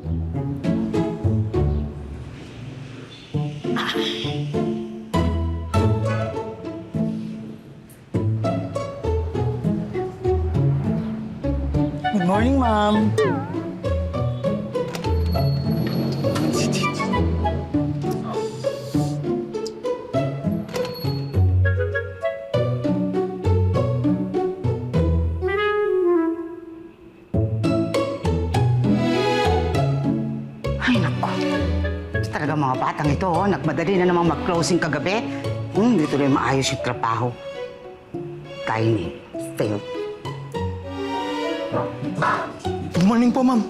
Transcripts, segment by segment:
Good morning, ma'am. Ay, naku. Talaga mga batang ito, oh. Nagmadali na namang mag-closing kagabi. Hindi tuloy maayos yung trabaho. Tiny. Failed. Good morning po, ma'am.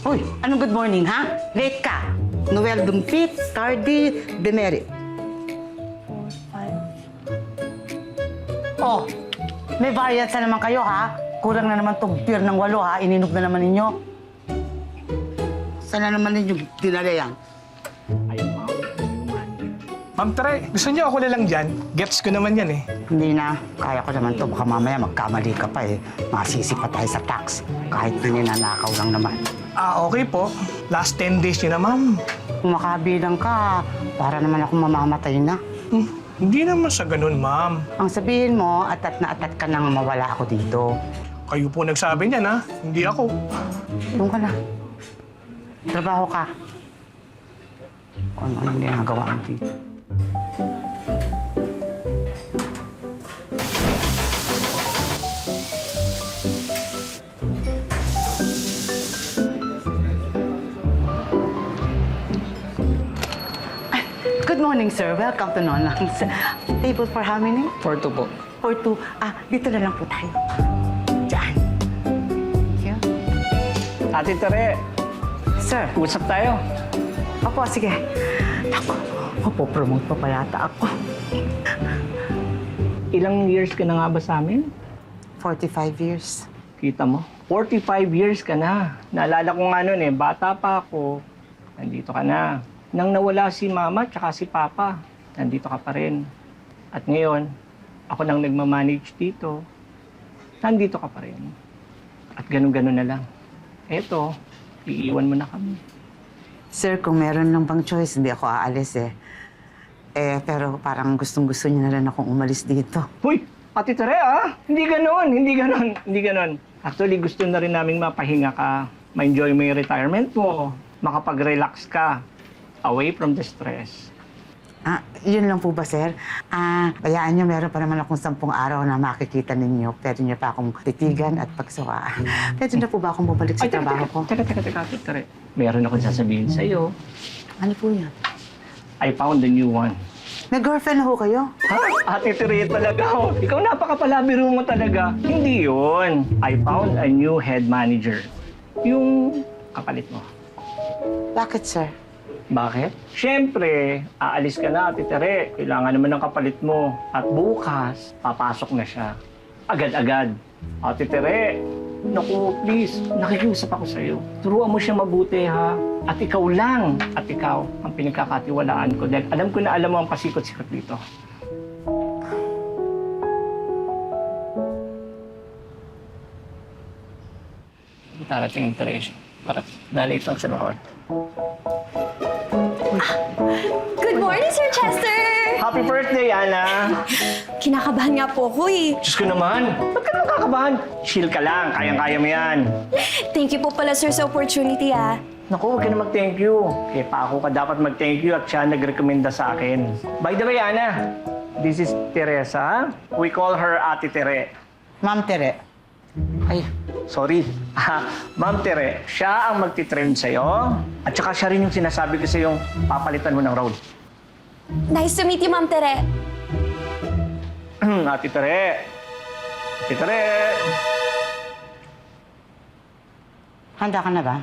Uy, anong good morning, ha? Late ka. Noel Dumpit, tardy, demerit. Oh, may variance na naman kayo, ha? Kulang na naman tong beer ng 8, ha? Ininog na naman ninyo. Sana naman ninyo dinala yan? Ma'am Tere, gusto niyo ako na lang dyan? Gets ko naman yan eh. Hindi na. Kaya ko naman to. Baka mamaya magkamali ka pa eh. Masisi pa tayo sa tax. Kahit ninanakaw lang naman. Okay po. Last 10 days niyo na, ma'am. Kung makabilang ka, para naman ako mamamatay na. Hindi naman sa ganun, ma'am. Ang sabihin mo, atat na atat ka nang mawala ako dito. Kayo po nagsabi niyan, ha? Hindi ako. Doon ka na. Trabaho ka. Kung ano ginagawa mo dito. Good morning, sir. Welcome to Nonang's. Table for how many? For 2 po. For 2. Dito na lang po tayo. Diyan. Thank you. Ate Tere, Sir. usap tayo. Opo, sige. Ako, mapopromote pa palata ako. Ilang years ka na nga ba sa amin? 45 years. Kita mo? 45 years ka na. Naalala ko nga noon eh, bata pa ako. Nandito ka na. Nang nawala si Mama at si Papa, nandito ka pa rin. At ngayon, ako nang nagmamanage dito. Nandito ka pa rin. At ganun-ganun na lang. Eto, iiwan mo na kami. Sir, kung meron lang bang choice, hindi ako aalis eh. Pero parang gustong-gusto niya na rin akong umalis dito. Hoy! Ate Tere, Hindi ganon. Actually, gusto na rin naming mapahinga ka. Ma-enjoy mo yung retirement mo. Makapag-relax ka. Away from the stress. Yun lang po ba, sir? Bayaan niyo, meron pa naman akong 10 araw na makikita ninyo. Pwede niyo pa akong titigan at pagsawaan. Pwede na po ba akong bumalik sa trabaho ko? Teka, Ate Tere. Meron akong sasabihin sa'yo. Ano po yan? I found a new one. May girlfriend na ho kayo? Ha? Ate Tere talaga. Ikaw napakapalabiro mo talaga. Hindi yun. I found a new head manager. Yung kapalit mo. Bakit, sir? Bakit? Siyempre, aalis ka na, Ate Tere. Kailangan naman ng kapalit mo. At bukas, papasok na siya. Agad-agad. Ate Tere, naku, please, nakikiusap ako sa'yo. Turuan mo siya mabuti, ha? At ikaw lang, at ikaw, ang pinagkakatiwalaan ko. Dahil alam ko na alam mo ang pasikot-sikot dito. Darating yung Teresya. Para dali itong sa bawat. Good morning, Sir Chester! Happy birthday, Ana! Kinakabahan nga po ako eh. Diyos ko naman, ba't ka naman kakabahan? Chill ka lang, kayang-kaya mo yan. Thank you po pala, sir, sa opportunity, ah. Naku, huwag ka na mag-thank you. Kaya pa ako ka dapat mag-thank you at siya nagrekomenda sa akin. By the way, Ana, this is Teresa. We call her Ate Tere. Ma'am Tere. Ay, sorry. Ma'am Tere, siya ang magtitrain sa'yo. At saka siya rin yung sinasabi ko sa'yong papalitan mo ng role. Nice to meet you, Ma'am Tere. Ate Tere. Ate Tere. Handa ka na ba?